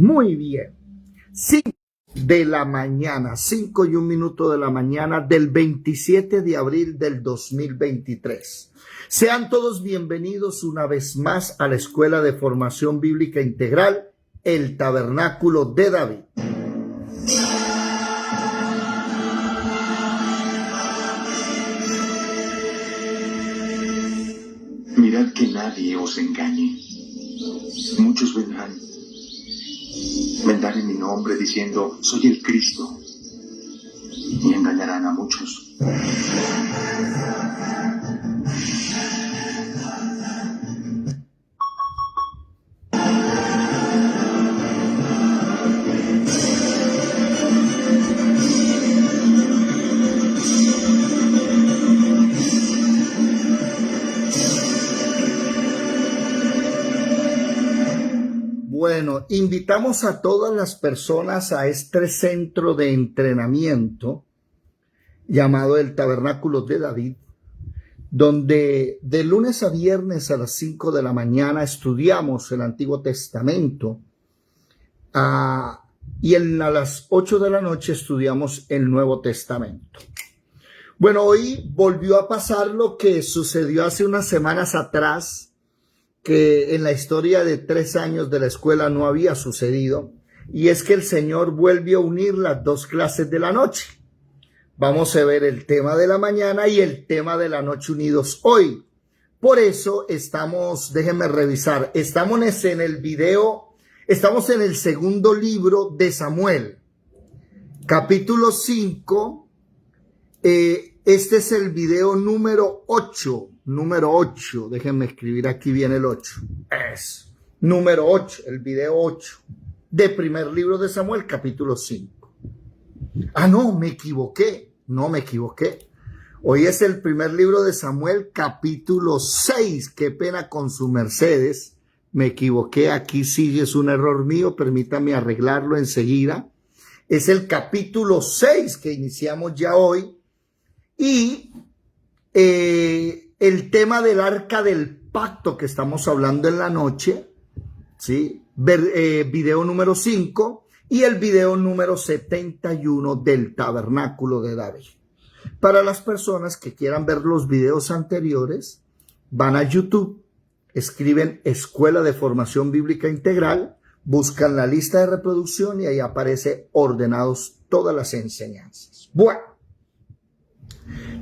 Muy bien. 5 de la mañana, 5:01 de la mañana del 27 de abril del 2023. Sean todos bienvenidos una vez más a la Escuela de Formación Bíblica Integral, el Tabernáculo de David. Mirad que nadie os engañe. Muchos vendrán en mi nombre diciendo, soy el Cristo, y engañarán a muchos. Bueno, invitamos a todas las personas a este centro de entrenamiento llamado el Tabernáculo de David, donde de lunes a viernes a las 5 de la mañana estudiamos el Antiguo Testamento y a las 8 de la noche estudiamos el Nuevo Testamento. Bueno, hoy volvió a pasar lo que sucedió hace unas semanas atrás, que en la historia de 3 años de la escuela no había sucedido, y es que el Señor vuelve a unir las dos clases de la noche. Vamos a ver el tema de la mañana y el tema de la noche unidos hoy. Por eso déjenme revisar, estamos en el segundo libro de Samuel, capítulo 5, este es el video número 8, déjenme escribir aquí bien el 8, es número 8, el video 8, de primer libro de Samuel, capítulo 5. No, me equivoqué, hoy es el primer libro de Samuel, capítulo 6, qué pena con su mercedes, me equivoqué, aquí sí es un error mío, permítame arreglarlo enseguida, es el capítulo 6 que iniciamos ya hoy. Y el tema del arca del pacto que estamos hablando en la noche, ¿sí? Video número 5 y el video número 71 del Tabernáculo de David. Para las personas que quieran ver los videos anteriores, van a YouTube, escriben Escuela de Formación Bíblica Integral, buscan la lista de reproducción y ahí aparece ordenados todas las enseñanzas. Bueno.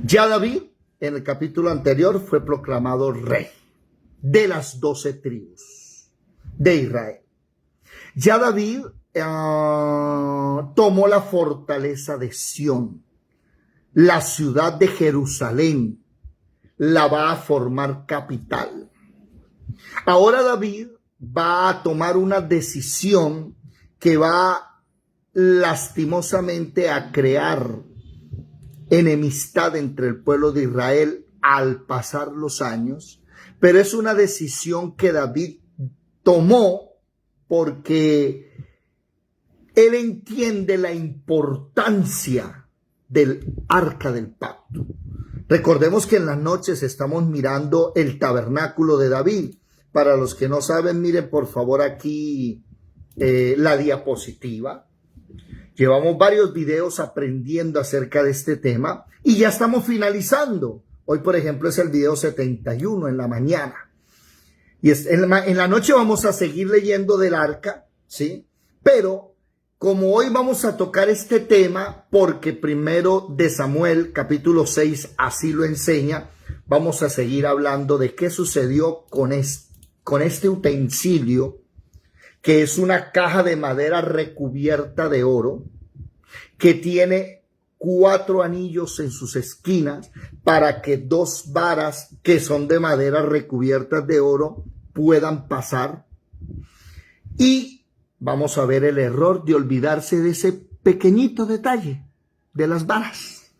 Ya David, en el capítulo anterior, fue proclamado rey de las 12 tribus de Israel. Ya David tomó la fortaleza de Sión, la ciudad de Jerusalén, la va a formar capital. Ahora David va a tomar una decisión que va lastimosamente a crear enemistad entre el pueblo de Israel al pasar los años, pero es una decisión que David tomó porque él entiende la importancia del arca del pacto. Recordemos que en las noches estamos mirando el tabernáculo de David. Para los que no saben, miren por favor aquí la diapositiva. Llevamos varios videos aprendiendo acerca de este tema y ya estamos finalizando. Hoy, por ejemplo, es el video 71 en la mañana. Y en la noche vamos a seguir leyendo del arca, ¿sí? Pero como hoy vamos a tocar este tema, porque primero de Samuel, capítulo 6, así lo enseña, vamos a seguir hablando de qué sucedió con este utensilio, que es una caja de madera recubierta de oro, que tiene 4 anillos en sus esquinas para que 2 varas que son de madera recubiertas de oro puedan pasar. Y vamos a ver el error de olvidarse de ese pequeñito detalle de las varas.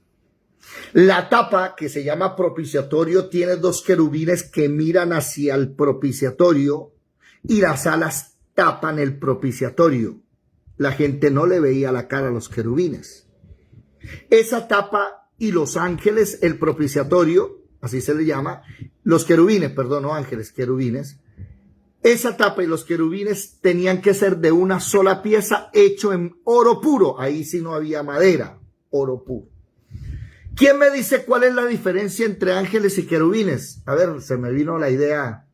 La tapa, que se llama propiciatorio, tiene 2 querubines que miran hacia el propiciatorio y las alas tapan el propiciatorio. La gente no le veía la cara a los querubines. Esa tapa y los ángeles, el propiciatorio, así se le llama, los querubines, perdón, no ángeles, querubines, Esa tapa y los querubines tenían que ser de una sola pieza hecho en oro puro. Ahí sí no había madera, oro puro. ¿Quién me dice cuál es la diferencia entre ángeles y querubines? A ver, se me vino la idea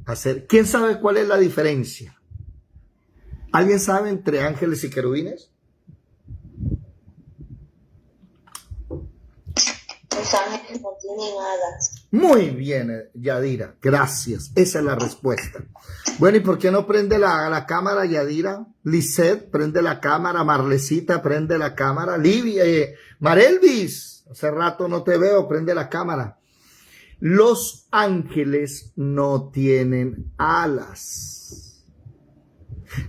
hacer. ¿Quién sabe cuál es la diferencia? ¿Alguien sabe entre ángeles y querubines? Los ángeles no tienen alas. Muy bien, Yadira, gracias. Esa es la respuesta. Bueno, ¿y por qué no prende la cámara, Yadira? Lisette, prende la cámara. Marlecita, prende la cámara. Livia, Marelvis, hace rato no te veo, prende la cámara. Los ángeles no tienen alas.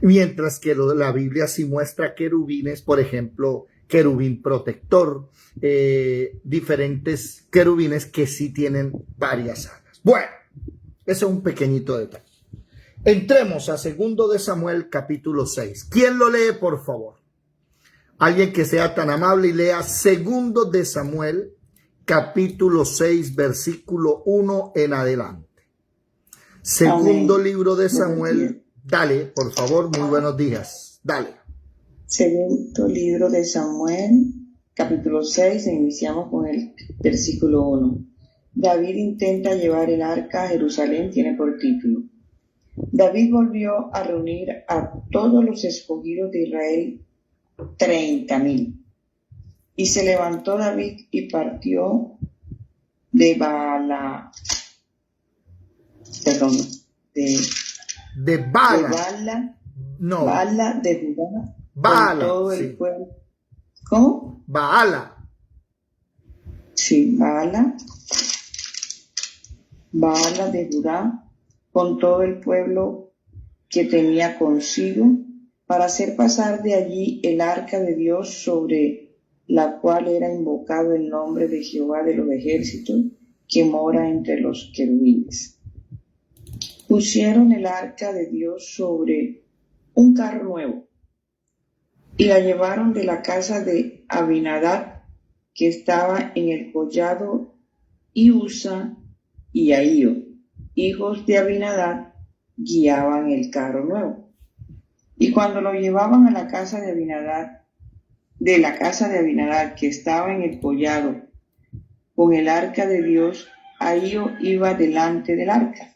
Mientras que la Biblia sí muestra querubines, por ejemplo, querubín protector, diferentes querubines que sí tienen varias alas. Bueno, ese es un pequeñito detalle. Entremos a 2 de Samuel capítulo 6. ¿Quién lo lee, por favor? Alguien que sea tan amable y lea 2 de Samuel capítulo 6 versículo 1 en adelante. Segundo libro de Samuel. Dale, por favor, muy buenos días. Dale. Segundo libro de Samuel, capítulo 6, iniciamos con el versículo 1. David intenta llevar el arca a Jerusalén, tiene por título. David volvió a reunir a todos los escogidos de Israel, 30,000. Y se levantó David y partió de Bala, de Bala. No. Bala de Judá. Bala, todo sí. el pueblo. ¿Cómo? Baala. Sí, Baala de Judá, con todo el pueblo que tenía consigo, para hacer pasar de allí el arca de Dios, sobre la cual era invocado el nombre de Jehová de los ejércitos, que mora entre los querubines. Pusieron el arca de Dios sobre un carro nuevo y la llevaron de la casa de Abinadab, que estaba en el collado, y Usa y Ahío, hijos de Abinadab, guiaban el carro nuevo. Y cuando lo llevaban a la casa de Abinadab, que estaba en el collado, con el arca de Dios, Ahío iba delante del arca.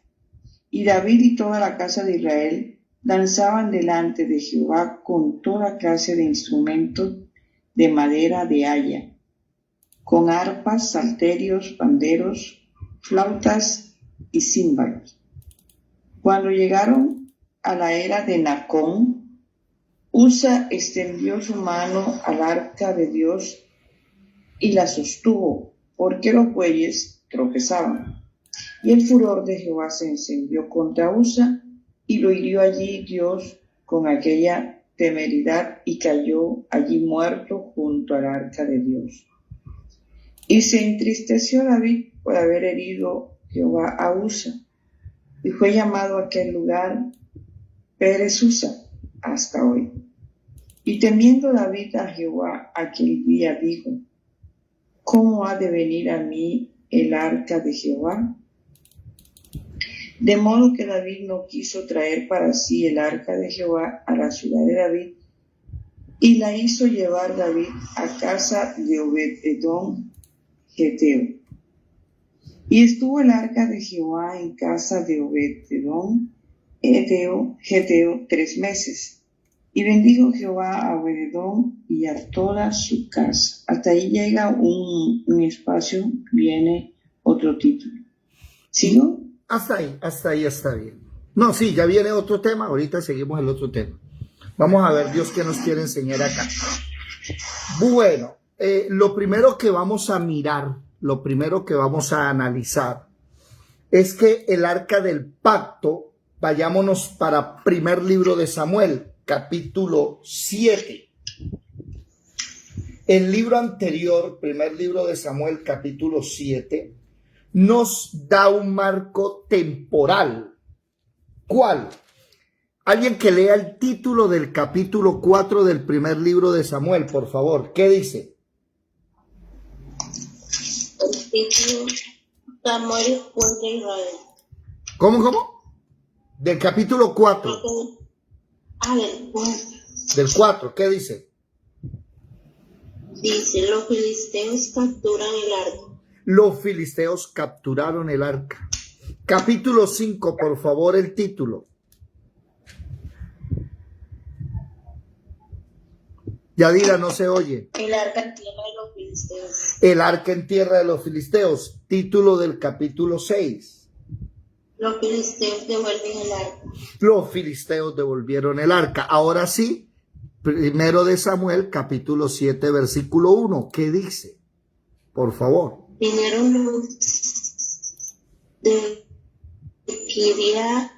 Y David y toda la casa de Israel danzaban delante de Jehová con toda clase de instrumentos de madera de haya, con arpas, salterios, panderos, flautas y címbalos. Cuando llegaron a la era de Nacón, Usa extendió su mano al arca de Dios y la sostuvo, porque los bueyes tropezaban. Y el furor de Jehová se encendió contra Usa, y lo hirió allí Dios con aquella temeridad, y cayó allí muerto junto al arca de Dios. Y se entristeció David por haber herido Jehová a Usa, y fue llamado aquel lugar Pérez Usa hasta hoy. Y temiendo David a Jehová aquel día, dijo: ¿cómo ha de venir a mí el arca de Jehová? De modo que David no quiso traer para sí el arca de Jehová a la ciudad de David, y la hizo llevar David a casa de Obed-edom Geteo. Y estuvo el arca de Jehová en casa de Obed-edom Geteo 3 meses. Y bendijo Jehová a Obed-edom y a toda su casa. Hasta ahí llega un espacio, viene otro título. ¿Sigo? Hasta ahí está bien. No, sí, ya viene otro tema, ahorita seguimos el otro tema. Vamos a ver Dios qué nos quiere enseñar acá. Bueno, lo primero que vamos a mirar, lo primero que vamos a analizar es que el arca del pacto, vayámonos para primer libro de Samuel, capítulo 7. El libro anterior, primer libro de Samuel, capítulo 7, nos da un marco temporal. ¿Cuál? Alguien que lea el título del capítulo 4 del primer libro de Samuel, por favor. ¿Qué dice? El título: Samuel contra Israel. ¿Cómo? Del capítulo 4. Del 4. Del 4, ¿qué dice? Dice, los filisteos capturan el arca. Los filisteos capturaron el arca. Capítulo 5, por favor, el título. Yadira, no se oye. El arca en tierra de los filisteos. El arca en tierra de los filisteos. Título del capítulo 6. Los filisteos devuelven el arca. Los filisteos devolvieron el arca. Ahora sí, primero de Samuel, capítulo 7, versículo 1. ¿Qué dice? Por favor. Vinieron los de Kiriat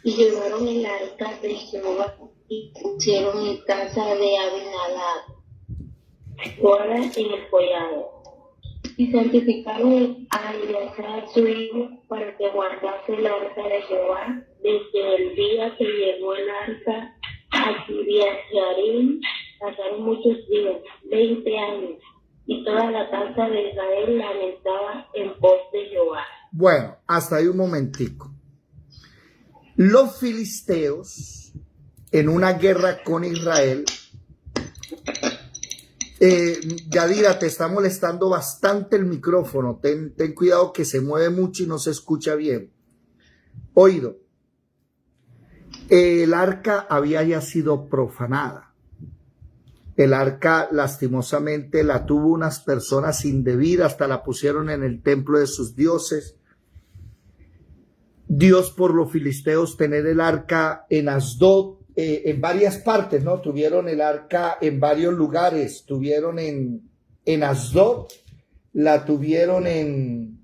y llevaron el arca de Jehová y pusieron en casa de Abinadab, fuera en el collado. Y santificaron a Eleazar su hijo para que guardase el arca de Jehová desde el día que llegó el arca a Kiriat Jearim. Pasaron muchos días, 20 años, y toda la casa de Israel lamentaba en pos de Jehová. Bueno, hasta ahí un momentico. Los filisteos, en una guerra con Israel, Yadira, te está molestando bastante el micrófono. Ten cuidado que se mueve mucho y no se escucha bien. Oído. El arca había ya sido profanada. El arca, lastimosamente, la tuvo unas personas indebidas, hasta la pusieron en el templo de sus dioses. Dios, por los filisteos, tener el arca en Asdod, en varias partes, ¿no? Tuvieron el arca en varios lugares. Tuvieron en Asdod, la tuvieron en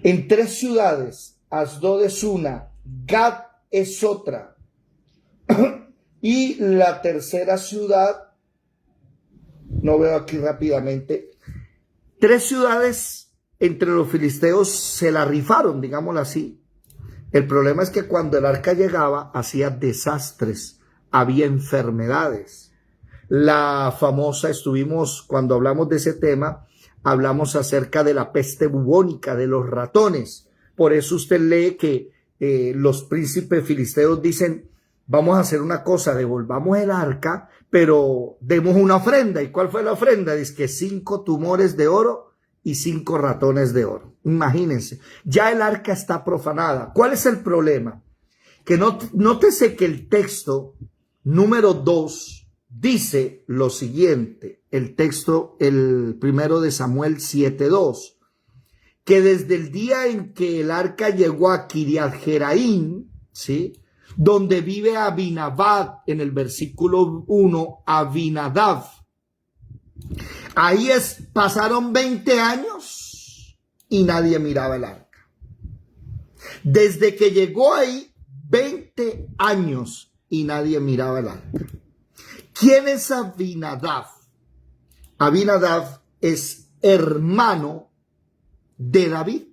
3 ciudades. Asdod es una, Gad es otra. Y la tercera ciudad, no veo aquí rápidamente, 3 ciudades entre los filisteos se la rifaron, digámoslo así. El problema es que cuando el arca llegaba, hacía desastres, había enfermedades. La famosa, cuando hablamos de ese tema, hablamos acerca de la peste bubónica, de los ratones. Por eso usted lee que los príncipes filisteos dicen, vamos a hacer una cosa, devolvamos el arca, pero demos una ofrenda. ¿Y cuál fue la ofrenda? Dice que 5 tumores de oro y 5 ratones de oro. Imagínense, ya el arca está profanada. ¿Cuál es el problema? Que nótese que el texto número 2 dice lo siguiente, el texto, el primero de Samuel 7:2, que desde el día en que el arca llegó a Kiriat Jearim, ¿sí?, donde vive Abinadab, en el versículo 1, Abinadab. Ahí pasaron 20 años y nadie miraba el arca. Desde que llegó ahí, 20 años y nadie miraba el arca. ¿Quién es Abinadab? Abinadab es hermano de David.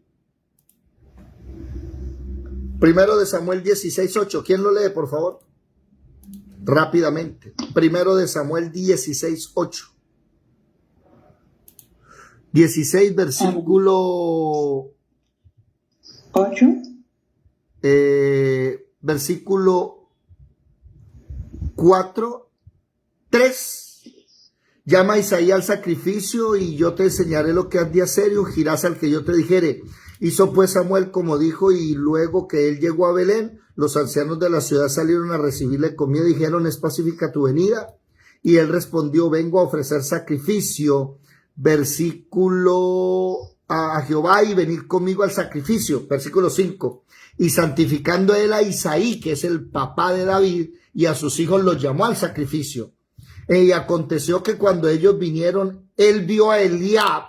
Primero de Samuel 16:8. ¿Quién lo lee, por favor? Rápidamente. Primero de Samuel 16:8. 16, versículo 8. Versículo 4, 3. Llama a Isaías al sacrificio y yo te enseñaré lo que has de hacer y ungirás al que yo te dijere. Hizo pues Samuel como dijo, y luego que él llegó a Belén, los ancianos de la ciudad salieron a recibirle comida y dijeron, ¿es pacífica tu venida? Y él respondió, vengo a ofrecer sacrificio, versículo a Jehová, y venir conmigo al sacrificio, versículo 5. Y santificando él a Isaí, que es el papá de David, y a sus hijos los llamó al sacrificio. Y aconteció que cuando ellos vinieron, él vio a Eliab,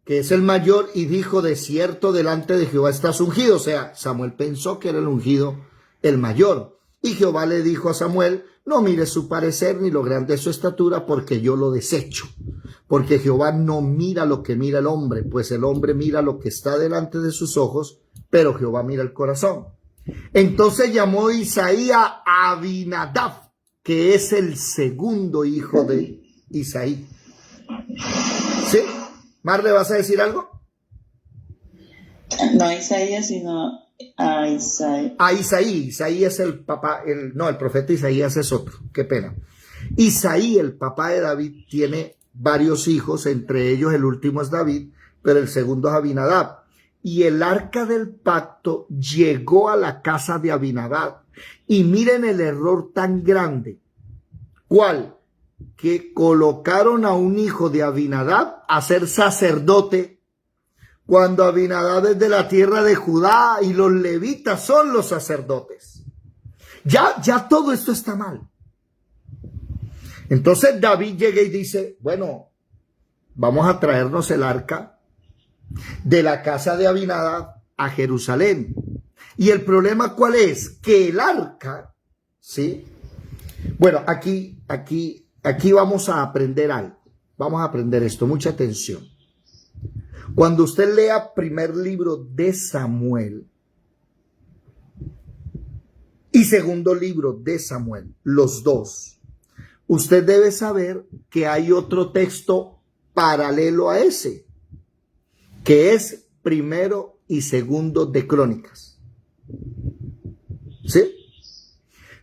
que es el mayor, y dijo, de cierto delante de Jehová estás ungido. O sea, Samuel pensó que era el ungido el mayor. Y Jehová le dijo a Samuel, no mires su parecer ni lo grande de su estatura, porque yo lo desecho. Porque Jehová no mira lo que mira el hombre, pues el hombre mira lo que está delante de sus ojos, pero Jehová mira el corazón. Entonces llamó Isaí a Abinadab, que es el segundo hijo de Isaí. ¿Sí? Marle, ¿vas a decir algo? No a Isaías, sino a Isaías. A Isaí. Isaí es el papá, el profeta Isaías es otro. Qué pena. Isaí, el papá de David, tiene varios hijos, entre ellos el último es David, pero el segundo es Abinadab. Y el arca del pacto llegó a la casa de Abinadab. Y miren el error tan grande. ¿Cuál? Que colocaron a un hijo de Abinadab a ser sacerdote, cuando Abinadab es de la tierra de Judá y los levitas son los sacerdotes. Ya todo esto está mal. Entonces David llega y dice, bueno, vamos a traernos el arca de la casa de Abinadab a Jerusalén. Y el problema, ¿cuál es? Que el arca, ¿sí? Bueno, aquí vamos a aprender algo. Vamos a aprender esto, mucha atención. Cuando usted lea primer libro de Samuel y segundo libro de Samuel, los dos, usted debe saber que hay otro texto paralelo a ese, que es primero y segundo de Crónicas. ¿Sí?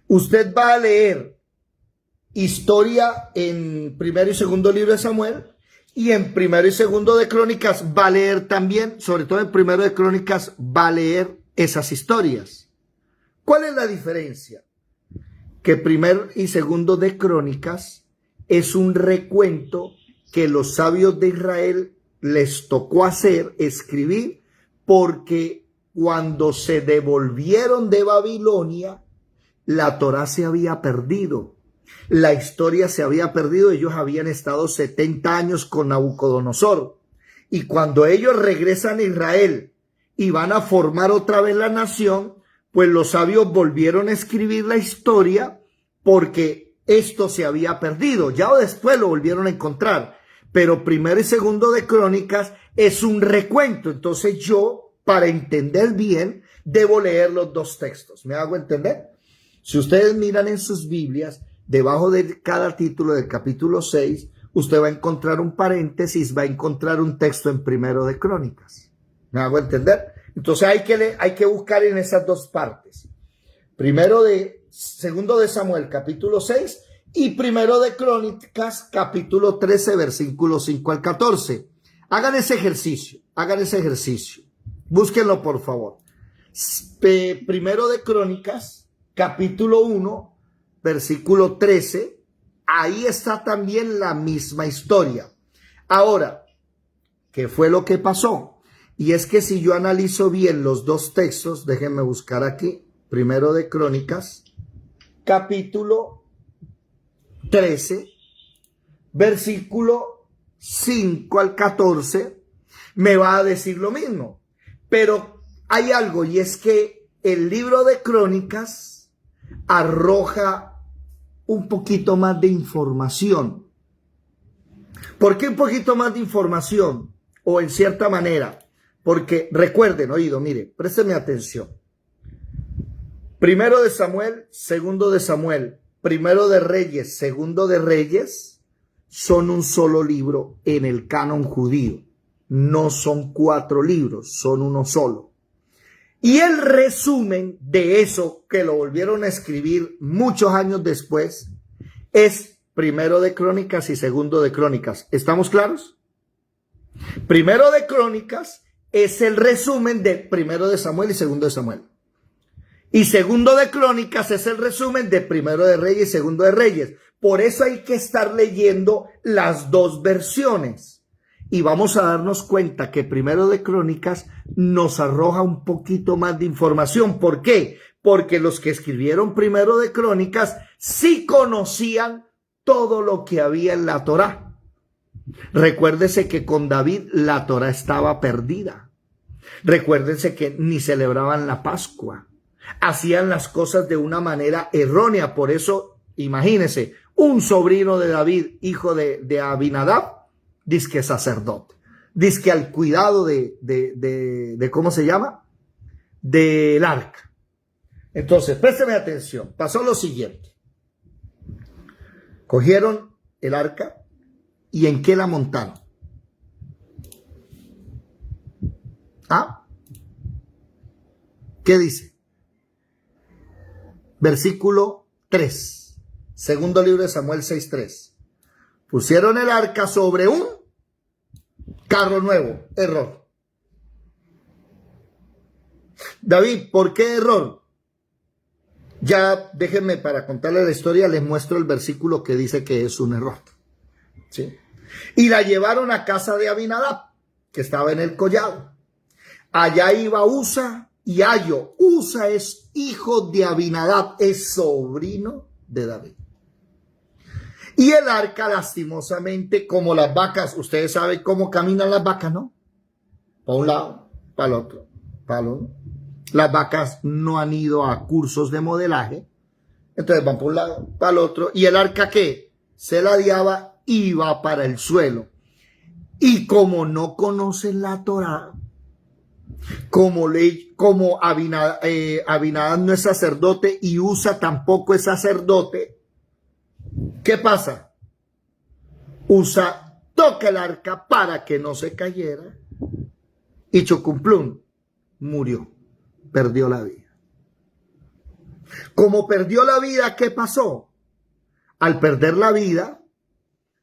Usted va a leer historia en primero y segundo libro de Samuel, y en primero y segundo de Crónicas va a leer también, sobre todo en primero de Crónicas, va a leer esas historias. ¿Cuál es la diferencia? Que primero y segundo de Crónicas es un recuento que los sabios de Israel les tocó hacer, escribir, porque cuando se devolvieron de Babilonia, la Torá se había perdido. La historia se había perdido. Ellos habían estado 70 años con Nabucodonosor. Y cuando ellos regresan a Israel y van a formar otra vez la nación, pues los sabios volvieron a escribir la historia porque esto se había perdido. Ya después lo volvieron a encontrar. Pero primero y segundo de Crónicas es un recuento. Entonces yo, para entender bien, debo leer los dos textos. ¿Me hago entender? Si ustedes miran en sus Biblias, debajo de cada título del capítulo 6, usted va a encontrar un paréntesis, va a encontrar un texto en primero de Crónicas. ¿Me hago entender? Entonces hay que buscar en esas dos partes. Segundo de Samuel, capítulo 6, y primero de Crónicas, capítulo 13, versículos 5 al 14. Hagan ese ejercicio. Búsquenlo, por favor. Primero de Crónicas, capítulo 1, versículo 13, ahí está también la misma historia. Ahora, ¿qué fue lo que pasó? Y es que si yo analizo bien los dos textos, déjenme buscar aquí, primero de Crónicas, capítulo 13, versículo 5 al 14, me va a decir lo mismo. Pero hay algo, y es que el libro de Crónicas arroja un poquito más de información. ¿Por qué un poquito más de información? O en cierta manera, porque recuerden, oído, mire, présteme atención. Primero de Samuel, segundo de Samuel, primero de Reyes, segundo de Reyes, son un solo libro en el canon judío. No son 4 libros, son uno solo. Y el resumen de eso, que lo volvieron a escribir muchos años después, es primero de Crónicas y segundo de Crónicas. ¿Estamos claros? Primero de Crónicas es el resumen de primero de Samuel y segundo de Samuel. Y segundo de Crónicas es el resumen de primero de Reyes y segundo de Reyes. Por eso hay que estar leyendo las dos versiones. Y vamos a darnos cuenta que primero de Crónicas nos arroja un poquito más de información. ¿Por qué? Porque los que escribieron primero de Crónicas sí conocían todo lo que había en la Torá. Recuérdese que con David la Torá estaba perdida. Recuérdense que ni celebraban la Pascua. Hacían las cosas de una manera errónea. Por eso, imagínense, un sobrino de David, hijo de Abinadab, dizque sacerdote, dizque al cuidado de ¿cómo se llama? Del arca. Entonces, présteme atención. Pasó lo siguiente. Cogieron el arca y ¿en qué la montaron? ¿Qué dice? Versículo 3. Segundo libro de Samuel 6:3. Pusieron el arca sobre un carro nuevo. Error. David, ¿por qué error? Ya déjenme, para contarle la historia, les muestro el versículo que dice que es un error. ¿Sí? Y la llevaron a casa de Abinadab, que estaba en el collado. Allá iba Usa y Ayo. Usa es hijo de Abinadab, es sobrino de David. Y el arca, lastimosamente, como las vacas, ustedes saben cómo caminan las vacas, ¿no? Para un lado, para el otro, para el otro. Las vacas no han ido a cursos de modelaje, entonces van para un lado, para el otro. Y el arca, ¿qué? Se ladeaba, iba para el suelo. Y como no conocen la Torá, como Abinadab no es sacerdote y Usa tampoco es sacerdote, ¿qué pasa? Usa toca el arca para que no se cayera y Chocumplum murió, perdió la vida. Como perdió la vida, ¿qué pasó? Al perder la vida,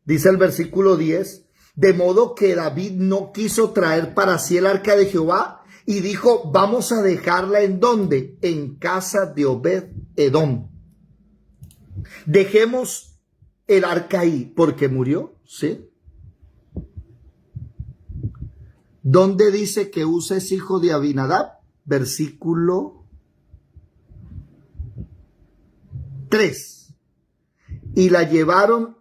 dice el versículo 10, de modo que David no quiso traer para sí el arca de Jehová y dijo, vamos a dejarla ¿en dónde? En casa de Obed-Edom. Dejemos el arca ahí porque murió, ¿sí? ¿Dónde dice que Usa es hijo de Abinadab? Versículo 3. Y la llevaron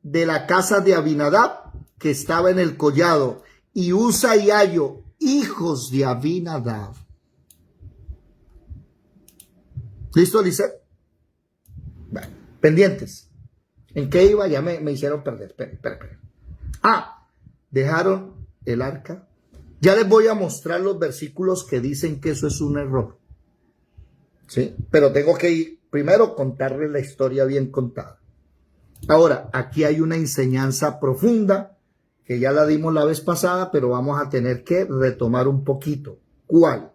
de la casa de Abinadab, que estaba en el collado, y Usa y Ayo, hijos de Abinadab. ¿Listo, Lisset? Bueno, pendientes. ¿En qué iba? Ya me hicieron perder. Espera. Dejaron el arca. Ya les voy a mostrar los versículos que dicen que eso es un error. ¿Sí? Pero tengo que ir primero contarles la historia bien contada. Ahora, aquí hay una enseñanza profunda que ya la dimos la vez pasada, pero vamos a tener que retomar un poquito. ¿Cuál?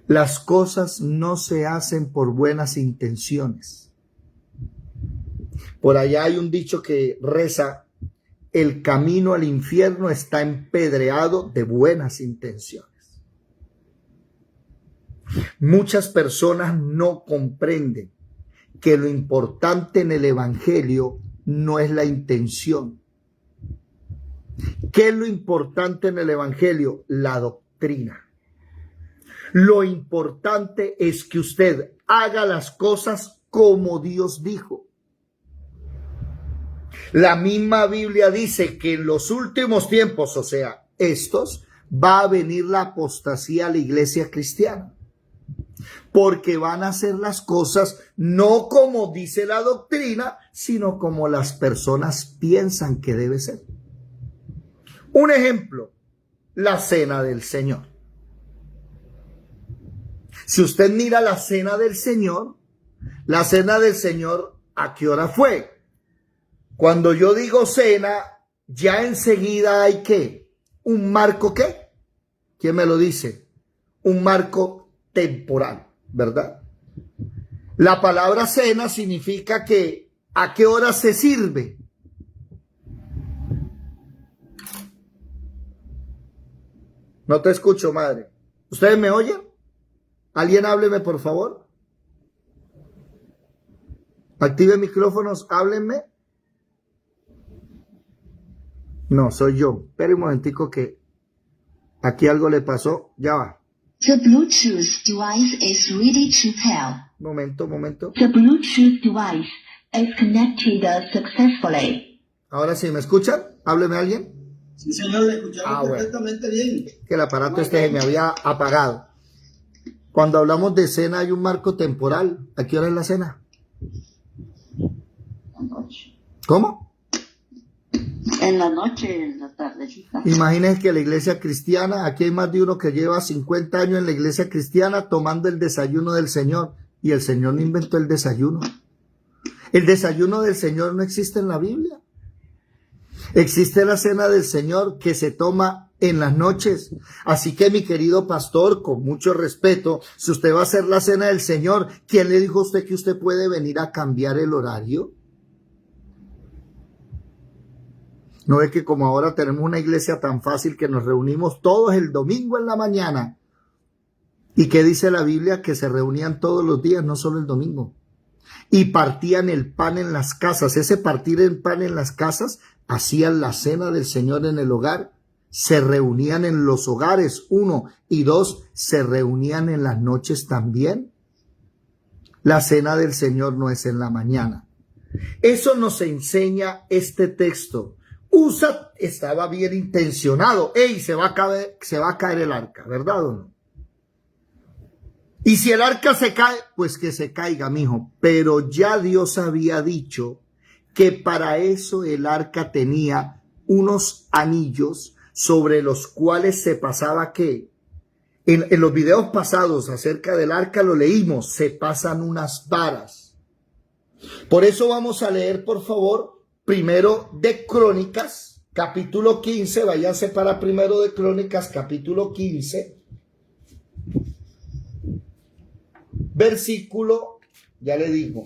Las cosas no se hacen por buenas intenciones. Por allá hay un dicho que reza, el camino al infierno está empedreado de buenas intenciones. Muchas personas no comprenden que lo importante en el evangelio no es la intención. ¿Qué es lo importante en el evangelio? La doctrina. Lo importante es que usted haga las cosas como Dios dijo. La misma Biblia dice que en los últimos tiempos, o sea, estos, va a venir la apostasía a la iglesia cristiana. Porque van a hacer las cosas no como dice la doctrina, sino como las personas piensan que debe ser. Un ejemplo, la cena del Señor. Si usted mira la cena del Señor, ¿a qué hora fue? Cuando yo digo cena, ya enseguida hay ¿qué? ¿Un marco qué? ¿Quién me lo dice? Un marco temporal, ¿verdad? La palabra cena significa que ¿a qué hora se sirve? No te escucho, madre. ¿Ustedes me oyen? ¿Alguien hábleme, por favor? Active micrófonos, háblenme. No, soy yo. Espera un momentico que aquí algo le pasó. Ya va. The Bluetooth device is ready to pair. Momento. The Bluetooth device is connected successfully. Ahora sí, ¿me escuchan? Hábleme alguien. Sí, señor, le escuchamos perfectamente bien. Que el aparato se me había apagado. Cuando hablamos de cena hay un marco temporal. ¿A qué hora es la cena? ¿Cómo? En la noche, en la tardecita. Imagínense que la iglesia cristiana, aquí hay más de uno que lleva 50 años en la iglesia cristiana tomando el desayuno del Señor. Y el Señor no inventó el desayuno. El desayuno del Señor no existe en la Biblia. Existe la cena del Señor que se toma en las noches. Así que, mi querido pastor, con mucho respeto, si usted va a hacer la cena del Señor, ¿quién le dijo a usted que usted puede venir a cambiar el horario? ¿No es que como ahora tenemos una iglesia tan fácil que nos reunimos todos el domingo en la mañana? ¿Y qué dice la Biblia? Que se reunían todos los días, no solo el domingo. Y partían el pan en las casas. Ese partir el pan en las casas, hacían la cena del Señor en el hogar. Se reunían en los hogares, 1. Y 2, se reunían en las noches también. La cena del Señor no es en la mañana. Eso nos enseña este texto. Usa estaba bien intencionado. Se va a caer el arca, ¿verdad o no? Y si el arca se cae, pues que se caiga, mijo. Pero ya Dios había dicho que para eso el arca tenía unos anillos sobre los cuales se pasaba, ¿qué? En los videos pasados acerca del arca lo leímos, se pasan unas varas. Por eso vamos a leer, por favor, primero de Crónicas, capítulo 15, váyanse para primero de Crónicas, capítulo 15, versículo, ya le digo,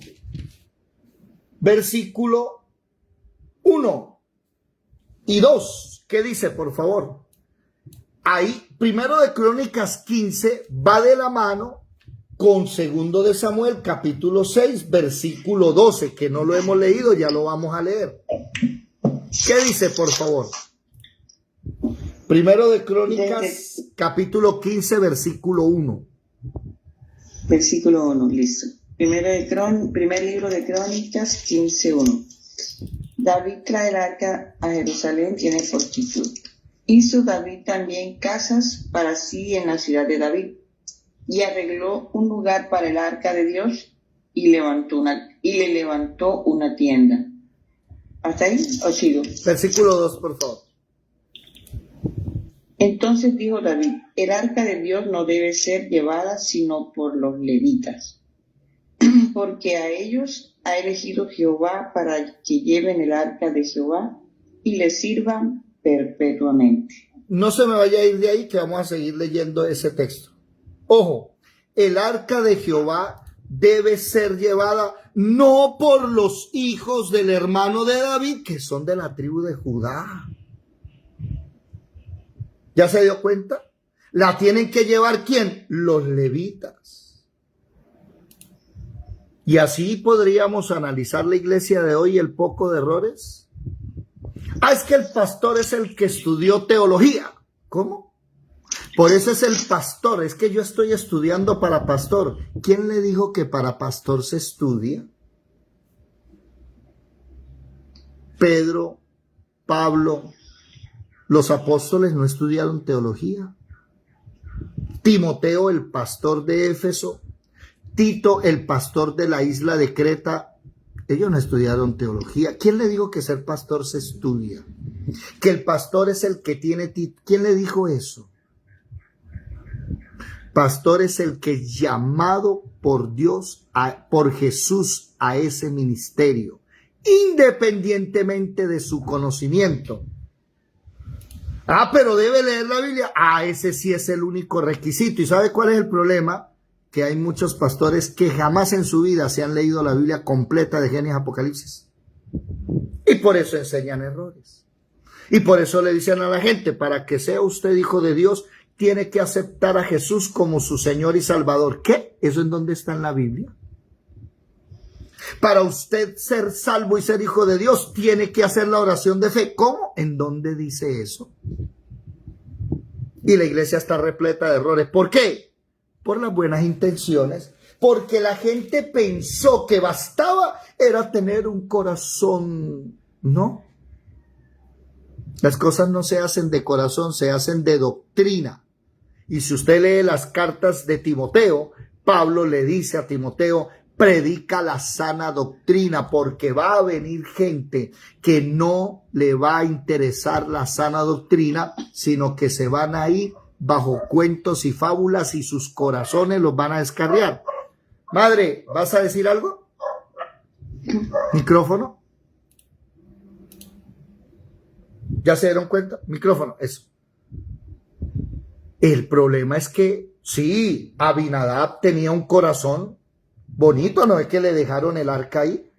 versículo 1 y 2. ¿Qué dice, por favor? Ahí, primero de Crónicas 15 va de la mano con segundo de Samuel, capítulo 6, versículo 12, que no lo hemos leído, ya lo vamos a leer. ¿Qué dice, por favor? Primero de Crónicas, capítulo 15, versículo 1. Versículo 1, listo. Primer libro de Crónicas 15:1. David trae el arca a Jerusalén, tiene fortitud. Hizo David también casas para sí en la ciudad de David, y arregló un lugar para el arca de Dios, y le levantó una tienda. ¿Hasta ahí o sigo? Versículo 2, por favor. Entonces dijo David: el arca de Dios no debe ser llevada sino por los levitas, porque a ellos ha elegido Jehová para que lleven el arca de Jehová y le sirvan perpetuamente. No se me vaya a ir de ahí, que vamos a seguir leyendo ese texto. Ojo, el arca de Jehová debe ser llevada no por los hijos del hermano de David, que son de la tribu de Judá. ¿Ya se dio cuenta? La tienen que llevar ¿quién? Los levitas. Y así podríamos analizar la iglesia de hoy, el poco de errores. Es que el pastor es el que estudió teología. ¿Cómo? Por eso es el pastor. Es que yo estoy estudiando para pastor. ¿Quién le dijo que para pastor se estudia? Pedro, Pablo, los apóstoles no estudiaron teología. Timoteo, el pastor de Éfeso, Tito, el pastor de la isla de Creta, ellos no estudiaron teología. ¿Quién le dijo que ser pastor se estudia? Que el pastor es el que tiene título. ¿Quién le dijo eso? Pastor es el que es llamado por Dios, por Jesús a ese ministerio, independientemente de su conocimiento. Pero debe leer la Biblia. Ese sí es el único requisito. ¿Y sabe cuál es el problema? Que hay muchos pastores que jamás en su vida se han leído la Biblia completa de Génesis a Apocalipsis. Y por eso enseñan errores. Y por eso le dicen a la gente, para que sea usted hijo de Dios, tiene que aceptar a Jesús como su Señor y Salvador. ¿Qué? ¿Eso en dónde está en la Biblia? Para usted ser salvo y ser hijo de Dios, tiene que hacer la oración de fe. ¿Cómo? ¿En dónde dice eso? Y la iglesia está repleta de errores. ¿Por qué? Por las buenas intenciones. Porque la gente pensó que bastaba era tener un corazón. No. Las cosas no se hacen de corazón, se hacen de doctrina. Y si usted lee las cartas de Timoteo, Pablo le dice a Timoteo: predica la sana doctrina, porque va a venir gente que no le va a interesar la sana doctrina, sino que se van a ir bajo cuentos y fábulas y sus corazones los van a descarriar. Madre, ¿vas a decir algo? ¿Micrófono? ¿Ya se dieron cuenta? Micrófono, eso. El problema es que, sí, Abinadab tenía un corazón bonito, ¿no es que le dejaron el arca ahí?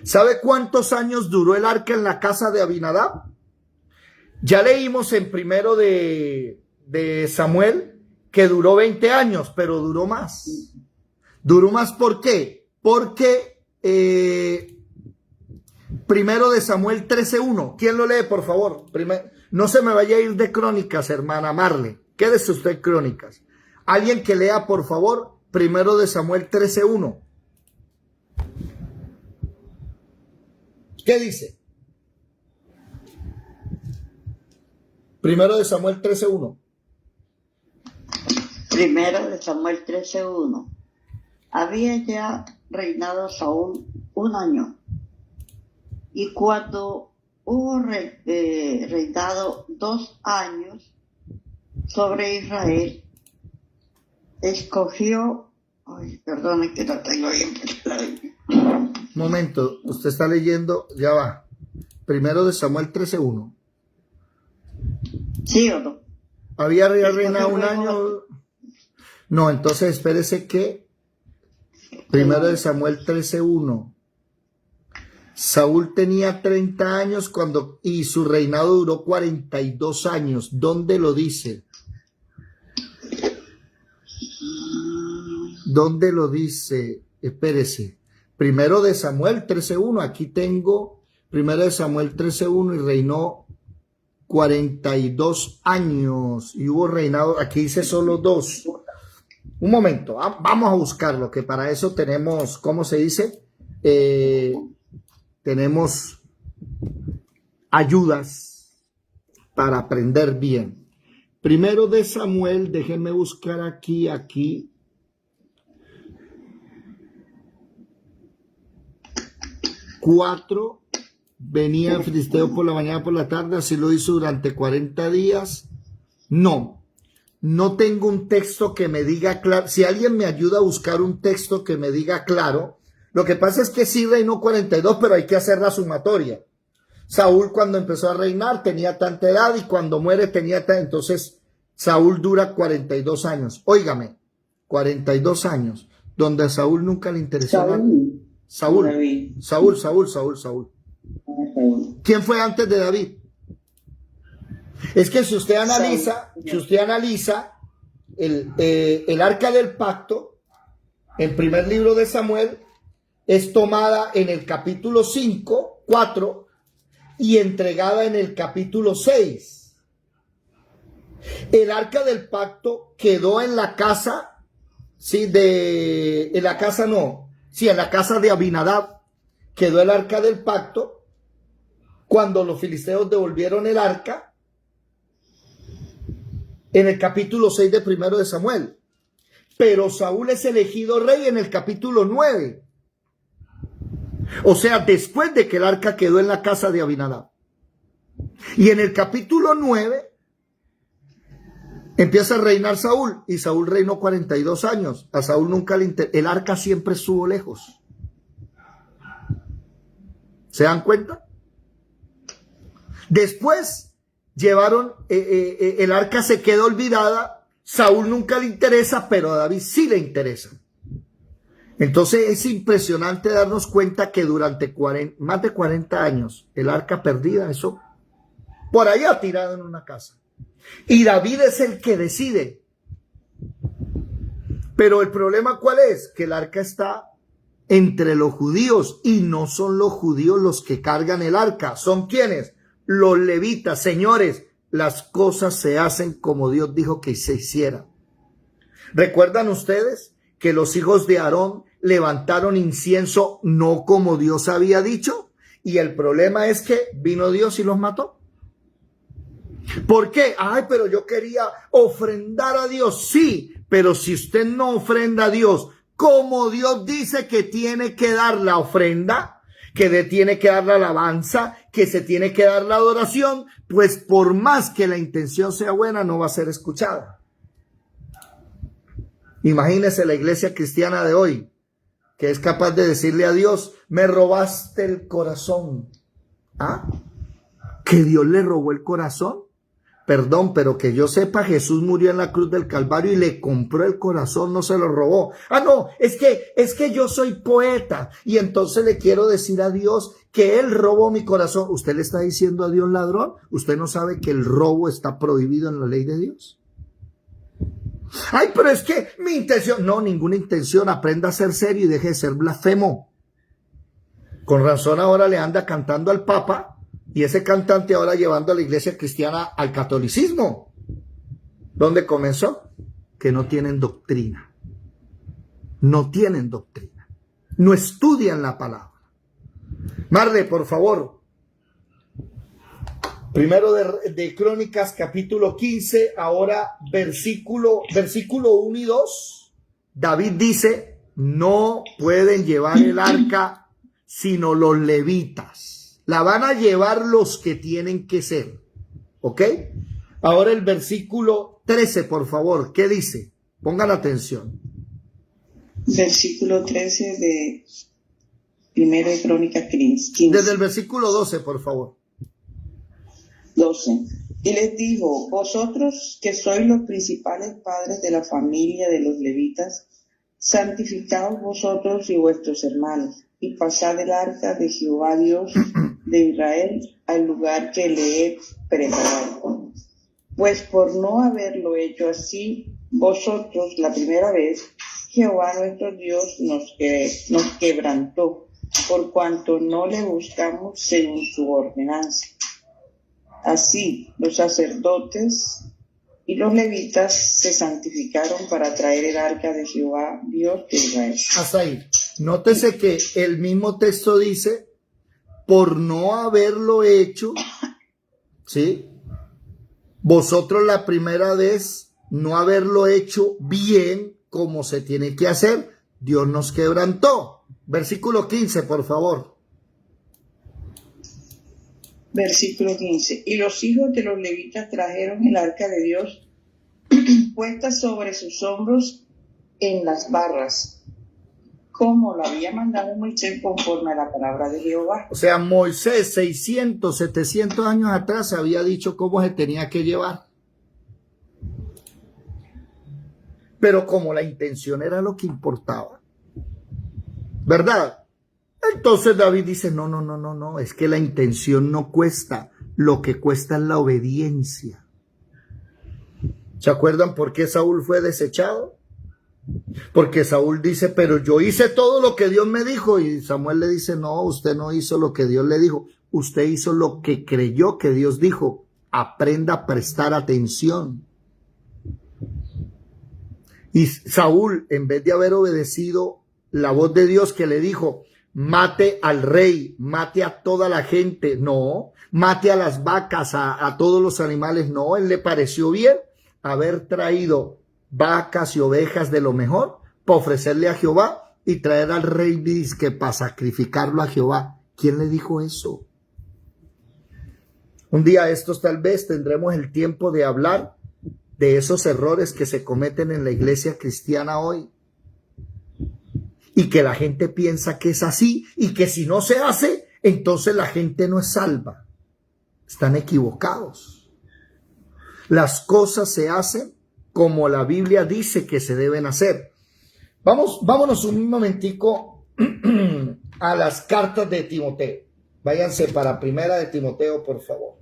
¿Sabe cuántos años duró el arca en la casa de Abinadab? Ya leímos en primero de Samuel que duró 20 años, pero duró más. Duró más, ¿por qué? Porque primero de Samuel 13:1. ¿Quién lo lee, por favor? No se me vaya a ir de Crónicas, hermana Marle. Quédese usted en Crónicas. Alguien que lea, por favor, primero de Samuel 13:1. ¿Qué dice? Primero de Samuel 13:1. Primero de Samuel 13:1. Había ya reinado Saúl 1 año, y cuando hubo reinado 2 años sobre Israel, escogió, perdone que no tengo bien. Momento, usted está leyendo, ya va. Primero de Samuel 13:1. ¿Sí o no? Había reinado 1 año. No, entonces espérese que primero de Samuel 13:1. Saúl tenía 30 años y su reinado duró 42 años. ¿Dónde lo dice? ¿Dónde lo dice? Espérese. Primero de Samuel 13:1. Aquí tengo primero de Samuel 13:1 y reinó 42 años. Y hubo reinado, aquí dice solo 2. Un momento, vamos a buscarlo, que para eso tenemos, ¿cómo se dice? Tenemos ayudas para aprender bien. Primero de Samuel, déjenme buscar aquí. 4, venía el filisteo por la mañana, por la tarde, así lo hizo durante 40 días. No tengo un texto que me diga claro. Si alguien me ayuda a buscar un texto que me diga claro. Lo que pasa es que sí reinó 42, pero hay que hacer la sumatoria. Saúl cuando empezó a reinar tenía tanta edad y cuando muere tenía tanta. Entonces Saúl dura 42 años. Óigame, 42 años, donde a Saúl nunca le interesó nada. Saúl. ¿Quién fue antes de David? Es que si usted analiza el arca del pacto, el primer libro de Samuel, es tomada en el capítulo 5, 4 y entregada en el capítulo 6. El arca del pacto quedó en la casa, en la casa de Abinadab quedó el arca del pacto cuando los filisteos devolvieron el arca en el capítulo 6 de primero de Samuel. Pero Saúl es elegido rey en el capítulo 9. O sea, después de que el arca quedó en la casa de Abinadab. Y en el capítulo 9 empieza a reinar Saúl. Y Saúl reinó 42 años. A Saúl nunca le interesó. El arca siempre estuvo lejos. ¿Se dan cuenta? Después llevaron, el arca se quedó olvidada. Saúl nunca le interesa, pero a David sí le interesa. Entonces es impresionante darnos cuenta que durante más de 40 años el arca perdida, eso por allá tirado en una casa. Y David es el que decide. Pero el problema ¿cuál es? Que el arca está entre los judíos y no son los judíos los que cargan el arca. ¿Son quiénes? Los levitas. Señores, las cosas se hacen como Dios dijo que se hiciera. ¿Recuerdan ustedes que los hijos de Aarón levantaron incienso no como Dios había dicho? Y el problema es que vino Dios y los mató. ¿Por qué? Pero yo quería ofrendar a Dios. Sí, pero si usted no ofrenda a Dios como Dios dice que tiene que dar la ofrenda, que tiene que dar la alabanza, que se tiene que dar la adoración, pues por más que la intención sea buena, no va a ser escuchada. Imagínese la iglesia cristiana de hoy, que es capaz de decirle a Dios, me robaste el corazón. ¿Que Dios le robó el corazón? Perdón, pero que yo sepa, Jesús murió en la cruz del Calvario y le compró el corazón, no se lo robó. Ah, no, es que yo soy poeta y entonces le quiero decir a Dios que Él robó mi corazón. ¿Usted le está diciendo a Dios ladrón? ¿Usted no sabe que el robo está prohibido en la ley de Dios? Ay, pero es que mi intención, no, ninguna intención, aprenda a ser serio y deje de ser blasfemo. Con razón ahora le anda cantando al Papa y ese cantante ahora llevando a la iglesia cristiana al catolicismo. ¿Dónde comenzó? Que no tienen doctrina. No tienen doctrina. No estudian la palabra. Marle, por favor. Primero de Crónicas, capítulo 15, ahora versículo 1 y 2. David dice, no pueden llevar el arca sino los levitas. La van a llevar los que tienen que ser. ¿Ok? Ahora el versículo 13, por favor. ¿Qué dice? Pongan atención. Versículo 13 de Primero de Crónicas 15. Desde el versículo 12, por favor. 12. Y les dijo, vosotros que sois los principales padres de la familia de los levitas, santificaos vosotros y vuestros hermanos, y pasad el arca de Jehová Dios de Israel al lugar que le he preparado. Pues por no haberlo hecho así, vosotros la primera vez, Jehová nuestro Dios nos quebrantó, por cuanto no le buscamos según su ordenanza. Así, los sacerdotes y los levitas se santificaron para traer el arca de Jehová, Dios de Israel. Hasta ahí. Nótese que el mismo texto dice, por no haberlo hecho, ¿sí? Vosotros la primera vez, no haberlo hecho bien como se tiene que hacer, Dios nos quebrantó. Versículo 15, por favor. Versículo 15. Y los hijos de los levitas trajeron el arca de Dios puesta sobre sus hombros en las barras, como lo había mandado Moisés conforme a la palabra de Jehová. O sea, Moisés 600, 700 años atrás había dicho cómo se tenía que llevar. Pero como la intención era lo que importaba, ¿verdad? Entonces David dice, no, es que la intención no cuesta, lo que cuesta es la obediencia. ¿Se acuerdan por qué Saúl fue desechado? Porque Saúl dice, pero yo hice todo lo que Dios me dijo, y Samuel le dice, no, usted no hizo lo que Dios le dijo, usted hizo lo que creyó que Dios dijo, aprenda a prestar atención. Y Saúl, en vez de haber obedecido la voz de Dios que le dijo, mate al rey, mate a toda la gente, no, mate a las vacas, a todos los animales, no, él le pareció bien haber traído vacas y ovejas de lo mejor para ofrecerle a Jehová y traer al rey disque para sacrificarlo a Jehová. ¿Quién le dijo eso? Un día estos tal vez tendremos el tiempo de hablar de esos errores que se cometen en la iglesia cristiana hoy. Y que la gente piensa que es así y que si no se hace, entonces la gente no es salva. Están equivocados. Las cosas se hacen como la Biblia dice que se deben hacer. Vámonos un momentico a las cartas de Timoteo. Váyanse para Primera de Timoteo, por favor.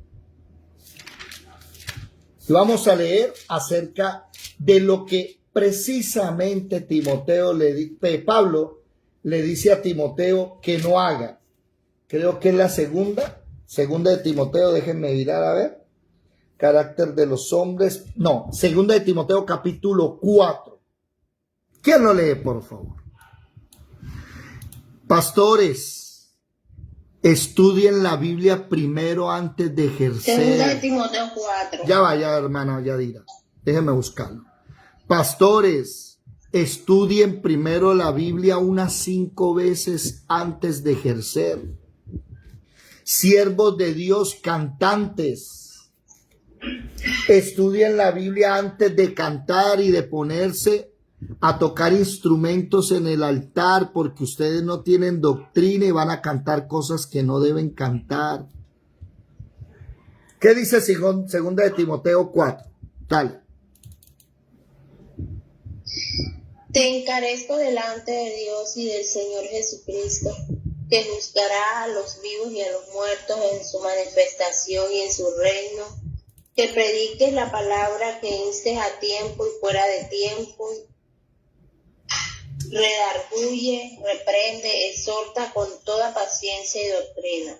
Y vamos a leer acerca de lo que precisamente Pablo le dice a Timoteo que no haga. Creo que es la segunda de Timoteo, déjenme mirar a ver. Carácter de los hombres, no, segunda de Timoteo capítulo 4. ¿Quién lo lee, por favor? Pastores, estudien la Biblia primero antes de ejercer. Segunda de Timoteo 4. Ya vaya, hermana Yadira, déjenme buscarlo. Pastores, estudien primero la Biblia unas 5 veces antes de ejercer. Siervos de Dios, cantantes, estudien la Biblia antes de cantar y de ponerse a tocar instrumentos en el altar, porque ustedes no tienen doctrina y van a cantar cosas que no deben cantar. ¿Ok? ¿Qué dice segunda de Timoteo 4? Dale. Te encarezco delante de Dios y del Señor Jesucristo, que juzgará a los vivos y a los muertos en su manifestación y en su reino, que prediques la palabra, que instes a tiempo y fuera de tiempo, redarguye, reprende, exhorta con toda paciencia y doctrina.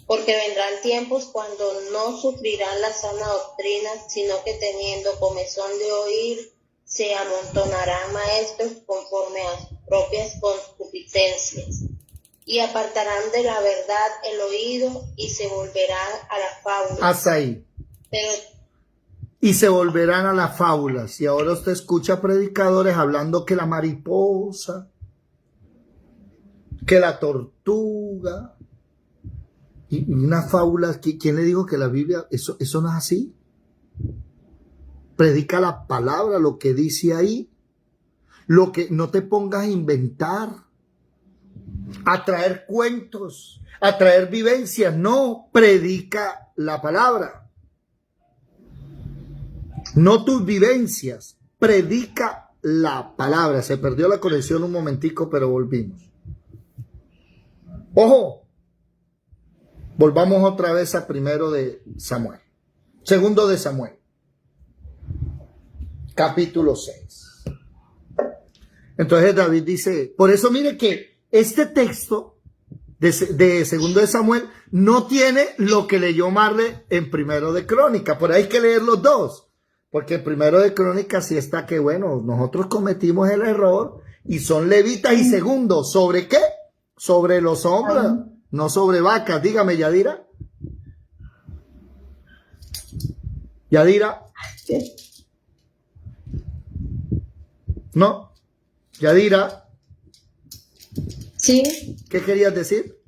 Porque vendrán tiempos cuando no sufrirán la sana doctrina, sino que teniendo comezón de oír, se amontonarán maestros conforme a sus propias concupiscencias, y apartarán de la verdad el oído y se volverán a las fábulas. Hasta ahí. Pero Y se volverán a las fábulas. Y ahora usted escucha predicadores hablando que la mariposa, que la tortuga, y unas fábulas. ¿Quién le dijo que la Biblia, eso no es así? Predica la palabra, lo que dice ahí. Lo que no te pongas a inventar, a traer cuentos, a traer vivencias. No, predica la palabra. No tus vivencias, predica la palabra. Se perdió la conexión un momentico, pero volvimos. Ojo, volvamos otra vez a primero de Samuel. Segundo de Samuel, capítulo 6. Entonces David dice, por eso mire que este texto de segundo de Samuel no tiene lo que leyó Marle en primero de Crónica. Por ahí hay que leer los dos. Porque en primero de Crónica sí está que, bueno, nosotros cometimos el error y son levitas. Y segundo, ¿sobre qué? Sobre los hombres, no sobre vacas. Dígame, Yadira. Yadira. ¿Qué? No. Yadira. sí, ¿Qué querías decir?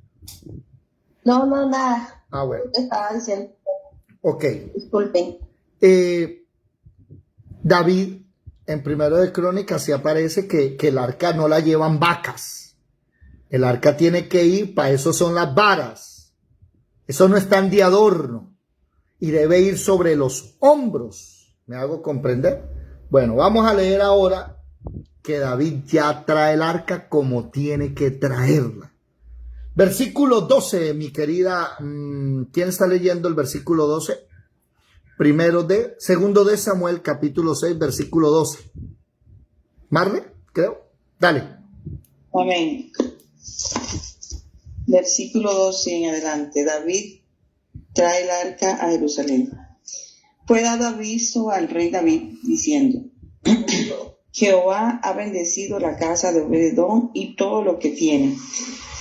no, nada. Ah, bueno. Estaba diciendo, Ok. disculpen. David, en primero de Crónicas, sí aparece que el arca no la llevan vacas. El arca tiene que ir, para eso son las varas. Eso no están de adorno. Y debe ir sobre los hombros. ¿Me hago comprender? Bueno, vamos a leer ahora que David ya trae el arca como tiene que traerla. Versículo 12, mi querida. ¿Quién está leyendo el versículo 12? Segundo de Samuel, capítulo 6, versículo 12. Marle, creo. Dale. Amén. Versículo 12 en adelante. David trae el arca a Jerusalén. Fue dado aviso al rey David diciendo: Jehová ha bendecido la casa de Obed-edom y todo lo que tiene,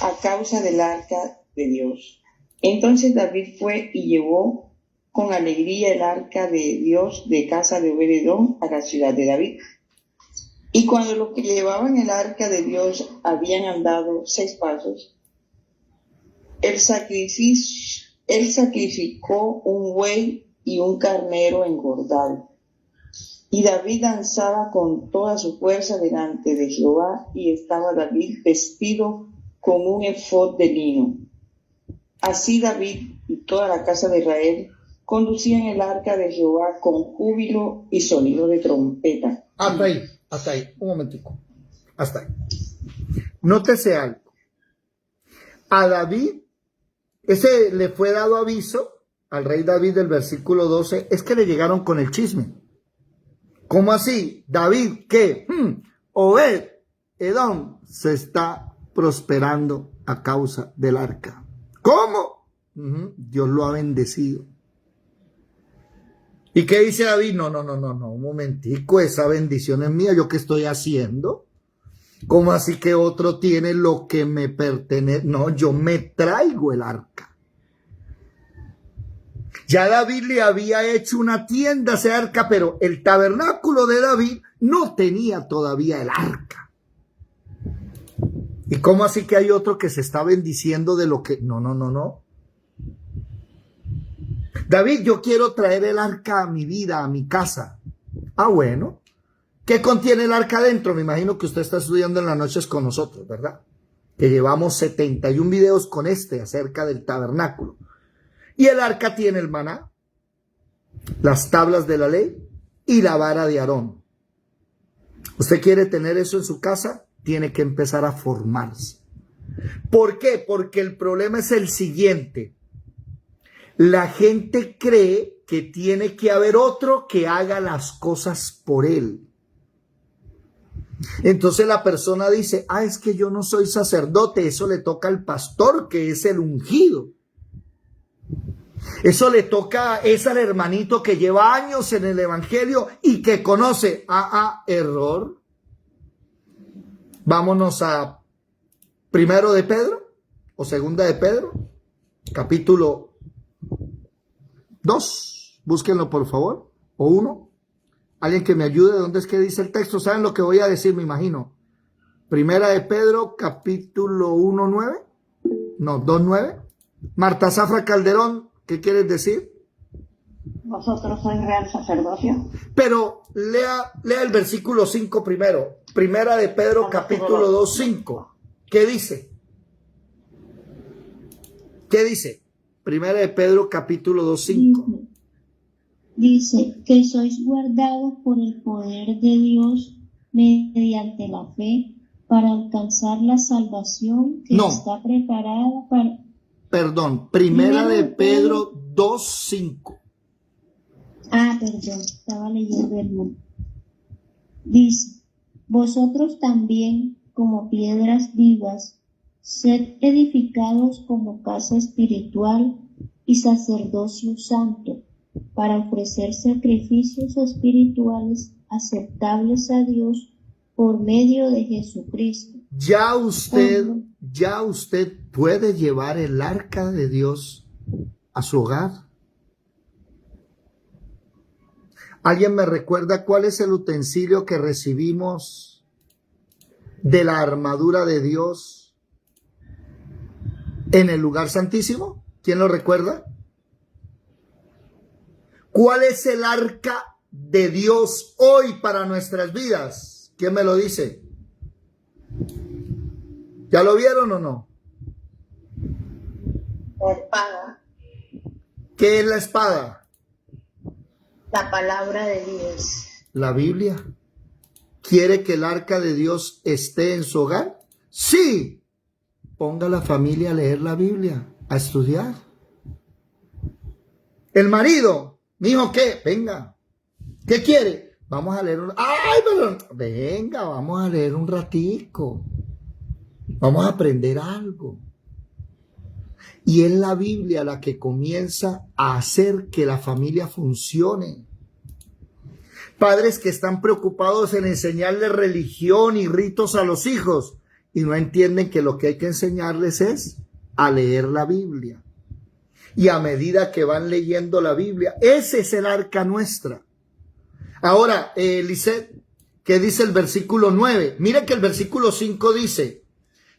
a causa del arca de Dios. Entonces David fue y llevó con alegría el arca de Dios de casa de Obed-edom a la ciudad de David. Y cuando los que llevaban el arca de Dios habían andado 6 pasos, él sacrificó un buey y un carnero engordado. Y David danzaba con toda su fuerza delante de Jehová, y estaba David vestido con un efod de lino. Así David y toda la casa de Israel conducían el arca de Jehová con júbilo y sonido de trompeta. Hasta ahí, un momentico. Hasta ahí. Nótese algo. A David, ese le fue dado aviso al rey David del versículo 12, es que le llegaron con el chisme. ¿Cómo así? David, ¿qué? Obed-edom se está prosperando a causa del arca. ¿Cómo? Dios lo ha bendecido. ¿Y qué dice David? No, un momentico, esa bendición es mía, ¿yo qué estoy haciendo? ¿Cómo así que otro tiene lo que me pertenece? No, yo me traigo el arca. Ya David le había hecho una tienda a ese arca, pero el tabernáculo de David no tenía todavía el arca. ¿Y cómo así que hay otro que se está bendiciendo de lo que? No. David, yo quiero traer el arca a mi vida, a mi casa. Ah, bueno. ¿Qué contiene el arca adentro? Me imagino que usted está estudiando en las noches con nosotros, ¿verdad? Que llevamos 71 videos con acerca del tabernáculo. Y el arca tiene el maná, las tablas de la ley y la vara de Aarón. ¿Usted quiere tener eso en su casa? Tiene que empezar a formarse. ¿Por qué? Porque el problema es el siguiente. La gente cree que tiene que haber otro que haga las cosas por él. Entonces la persona dice, es que yo no soy sacerdote, eso le toca al pastor, que es el ungido. Eso le toca, es al hermanito que lleva años en el evangelio y que conoce. Error. Vámonos a Primero de Pedro o Segunda de Pedro, capítulo 2. Búsquenlo por favor, o 1. Alguien que me ayude, ¿dónde es que dice el texto? ¿Saben lo que voy a decir? Me imagino. Primera de Pedro, capítulo 1:9. No, 2:9. Marta Zafra Calderón, ¿qué quieres decir? Vosotros sois real sacerdocio. Pero lea el versículo 5 primero. Primera de Pedro, capítulo 2:5. ¿Qué dice? ¿Qué dice? Primera de Pedro, capítulo 2:5. Dice que sois guardados por el poder de Dios mediante la fe para alcanzar la salvación que está preparada para... Perdón, Primera de Pedro 2:5. Perdón, estaba leyendo el nombre. Dice, vosotros también, como piedras vivas, sed edificados como casa espiritual y sacerdocio santo, para ofrecer sacrificios espirituales aceptables a Dios por medio de Jesucristo. Ya usted puede llevar el arca de Dios a su hogar. ¿Alguien me recuerda cuál es el utensilio que recibimos de la armadura de Dios en el lugar santísimo? ¿Quién lo recuerda? ¿Cuál es el arca de Dios hoy para nuestras vidas? ¿Quién me lo dice? ¿Ya lo vieron o no? La espada. ¿Qué es la espada? La palabra de Dios. La Biblia. ¿Quiere que el arca de Dios esté en su hogar? Sí. Ponga a la familia a leer la Biblia, a estudiar. El marido. Mijo, ¿qué? Venga. ¿Qué quiere? Vamos a leer un... Venga, vamos a leer un ratico. Vamos a aprender algo. Y es la Biblia la que comienza a hacer que la familia funcione. Padres que están preocupados en enseñarle religión y ritos a los hijos y no entienden que lo que hay que enseñarles es a leer la Biblia. Y a medida que van leyendo la Biblia, ese es el arca nuestra. Ahora, Lisette, ¿qué dice el versículo 9? Mira que el versículo 5 dice,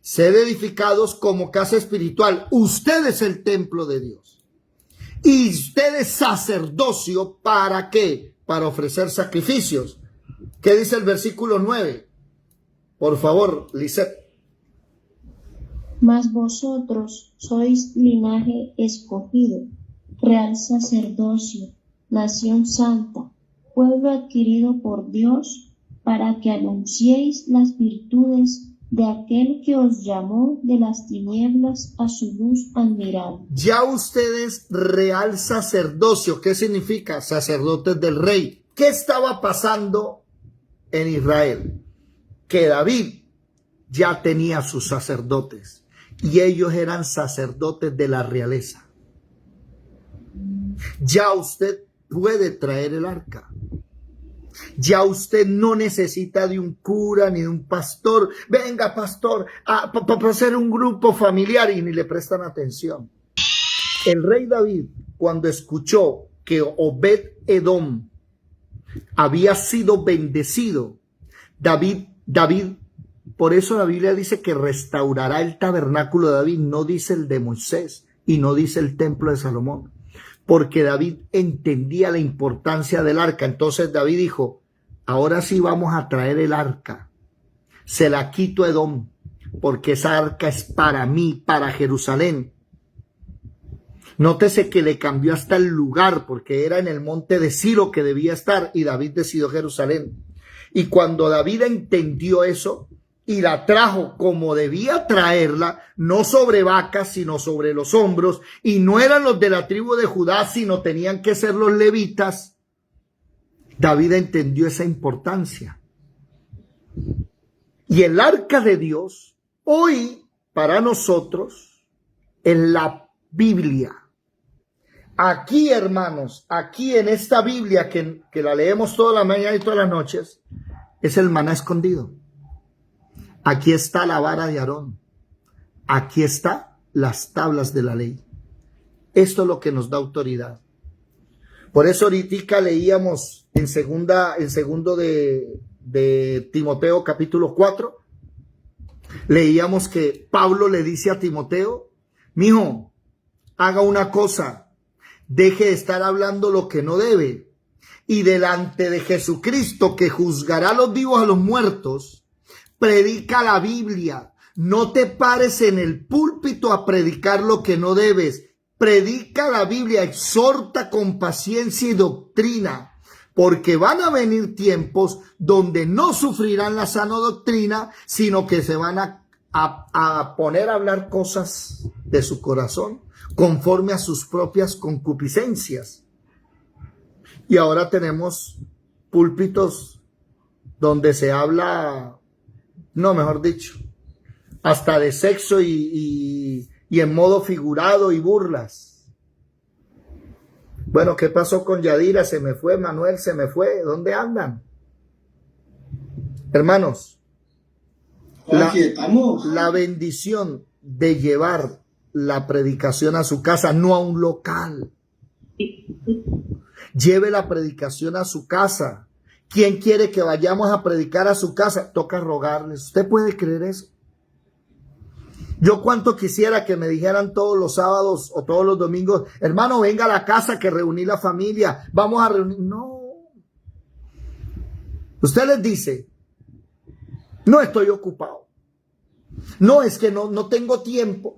sed edificados como casa espiritual. Usted es el templo de Dios. Y usted es sacerdocio, ¿para qué? Para ofrecer sacrificios. ¿Qué dice el versículo 9? Por favor, Lisette. Mas vosotros sois linaje escogido, real sacerdocio, nación santa, pueblo adquirido por Dios, para que anunciéis las virtudes de aquel que os llamó de las tinieblas a su luz admirable. Ya ustedes real sacerdocio. ¿Qué significa? Sacerdotes del rey. ¿Qué estaba pasando en Israel? Que David ya tenía sus sacerdotes y ellos eran sacerdotes de la realeza. Ya usted puede traer el arca. Ya usted no necesita de un cura ni de un pastor. Venga, pastor, para hacer un grupo familiar, y ni le prestan atención. El rey David, cuando escuchó que Obed-Edom había sido bendecido, David, por eso la Biblia dice que restaurará el tabernáculo de David, no dice el de Moisés y no dice el templo de Salomón. Porque David entendía la importancia del arca. Entonces David dijo, ahora sí vamos a traer el arca. Se la quito a Edom, porque esa arca es para mí, para Jerusalén. Nótese que le cambió hasta el lugar, porque era en el monte de Silo que debía estar, y David decidió Jerusalén. Y cuando David entendió eso y la trajo como debía traerla, no sobre vacas, sino sobre los hombros, y no eran los de la tribu de Judá, sino tenían que ser los levitas, David entendió esa importancia. Y el arca de Dios, hoy, para nosotros, en la Biblia, aquí, hermanos, aquí en esta Biblia que la leemos toda la mañana y todas las noches, es el maná escondido. Aquí está la vara de Aarón. Aquí están las tablas de la ley. Esto es lo que nos da autoridad. Por eso ahorita leíamos en segundo de Timoteo capítulo 4, leíamos que Pablo le dice a Timoteo: mijo, haga una cosa, deje de estar hablando lo que no debe, y delante de Jesucristo, que juzgará a los vivos a los muertos, predica la Biblia. No te pares en el púlpito a predicar lo que no debes. Predica la Biblia, exhorta con paciencia y doctrina, porque van a venir tiempos donde no sufrirán la sana doctrina, sino que se van a poner a hablar cosas de su corazón, conforme a sus propias concupiscencias. Y ahora tenemos púlpitos donde se habla, no, mejor dicho, hasta de sexo y en modo figurado y burlas. Bueno, ¿qué pasó con Yadira? Se me fue, Manuel se me fue. ¿Dónde andan? Hermanos, la bendición de llevar la predicación a su casa, no a un local. Lleve la predicación a su casa. ¿Quién quiere que vayamos a predicar a su casa? Toca rogarles. ¿Usted puede creer eso? Yo cuánto quisiera que me dijeran todos los sábados o todos los domingos: hermano, venga a la casa que reuní la familia, vamos a reunir. No. Usted les dice: no estoy ocupado. No, es que no tengo tiempo.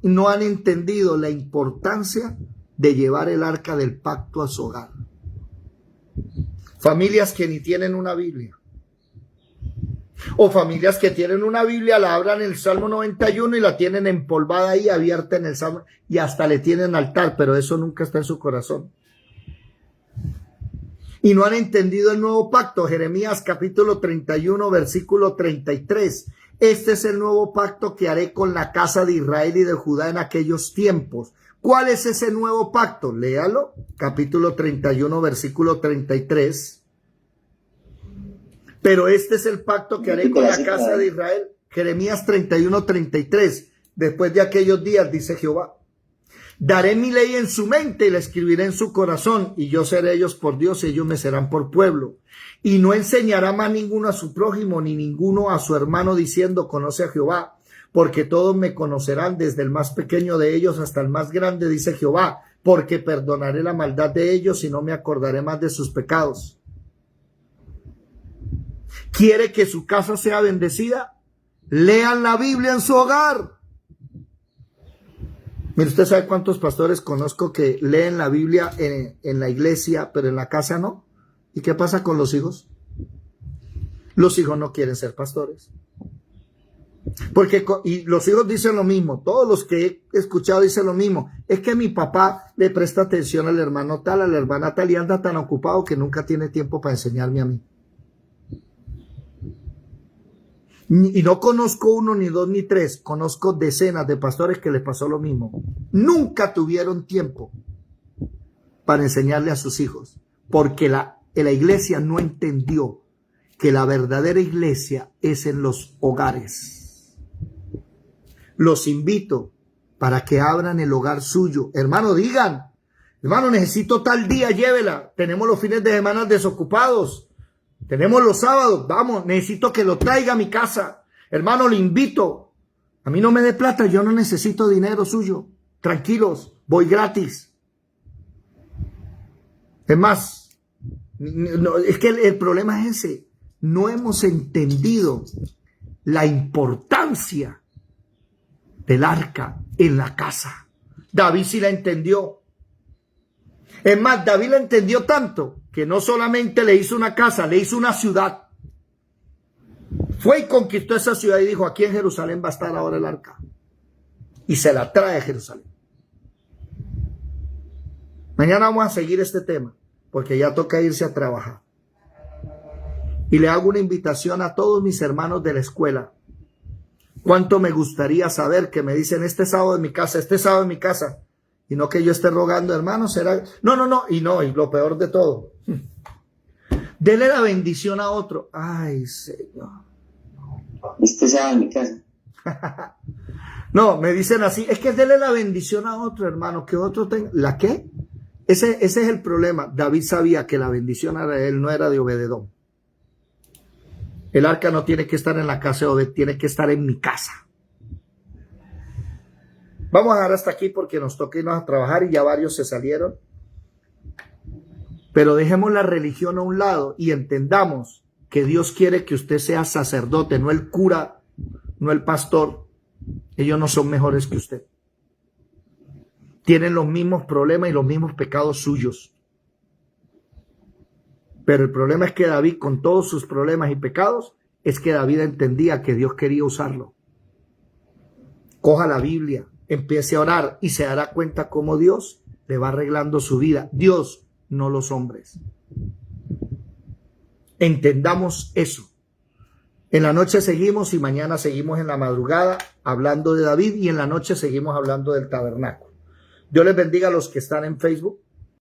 No han entendido la importancia de llevar el arca del pacto a su hogar. Familias que ni tienen una Biblia. O familias que tienen una Biblia, la abran en el Salmo 91 y la tienen empolvada ahí, abierta en el Salmo, y hasta le tienen altar, pero eso nunca está en su corazón. Y no han entendido el nuevo pacto. Jeremías capítulo 31, versículo 33. Este es el nuevo pacto que haré con la casa de Israel y de Judá en aquellos tiempos. ¿Cuál es ese nuevo pacto? Léalo, capítulo 31, versículo 33. Pero este es el pacto que haré con la casa de Israel. Jeremías 31, 33. Después de aquellos días, dice Jehová, daré mi ley en su mente y la escribiré en su corazón, y yo seré ellos por Dios y ellos me serán por pueblo. Y no enseñará más ninguno a su prójimo ni ninguno a su hermano diciendo: conoce a Jehová, porque todos me conocerán, desde el más pequeño de ellos hasta el más grande, dice Jehová, porque perdonaré la maldad de ellos y no me acordaré más de sus pecados. ¿Quiere que su casa sea bendecida? Lean la Biblia en su hogar. Mire, usted sabe cuántos pastores conozco que leen la Biblia en la iglesia, pero en la casa no. ¿Y qué pasa con los hijos? Los hijos no quieren ser pastores. Y los hijos dicen lo mismo. Todos los que he escuchado dicen lo mismo. Es que mi papá le presta atención al hermano tal, a la hermana tal, y anda tan ocupado que nunca tiene tiempo para enseñarme a mí. Y no conozco uno, ni dos, ni tres. Conozco decenas de pastores que les pasó lo mismo. Nunca tuvieron tiempo para enseñarle a sus hijos, porque la iglesia no entendió que la verdadera iglesia es en los hogares. Los invito para que abran el hogar suyo. Hermano, digan: hermano, necesito tal día, llévela. Tenemos los fines de semana desocupados. Tenemos los sábados, vamos, necesito que lo traiga a mi casa. Hermano, le invito. A mí no me dé plata, yo no necesito dinero suyo. Tranquilos, voy gratis. Es más, es que el problema es ese. No hemos entendido la importancia del arca en la casa. David sí la entendió. Es más, David la entendió tanto que no solamente le hizo una casa, le hizo una ciudad. Fue y conquistó esa ciudad y dijo, aquí en Jerusalén va a estar ahora el arca. Y se la trae a Jerusalén. Mañana vamos a seguir este tema, porque ya toca irse a trabajar. Y le hago una invitación a todos mis hermanos de la escuela. Cuánto me gustaría saber que me dicen este sábado en mi casa, este sábado en mi casa. Y no que yo esté rogando, hermano, será. No. Y lo peor de todo. Dele la bendición a otro. Ay, Señor. Este sábado en mi casa. No, me dicen así. Es que dele la bendición a otro, hermano, que otro tenga. ¿La qué? Ese es el problema. David sabía que la bendición a él no era de Obededón. El arca no tiene que estar en la casa de Obed, tiene que estar en mi casa. Vamos a dejar hasta aquí porque nos toca irnos a trabajar y ya varios se salieron. Pero dejemos la religión a un lado y entendamos que Dios quiere que usted sea sacerdote, no el cura, no el pastor. Ellos no son mejores que usted. Tienen los mismos problemas y los mismos pecados suyos. Pero el problema es que David, con todos sus problemas y pecados, es que David entendía que Dios quería usarlo. Coja la Biblia, empiece a orar y se dará cuenta cómo Dios le va arreglando su vida. Dios, no los hombres. Entendamos eso. En la noche seguimos y mañana seguimos en la madrugada hablando de David y en la noche seguimos hablando del tabernáculo. Dios les bendiga a los que están en Facebook.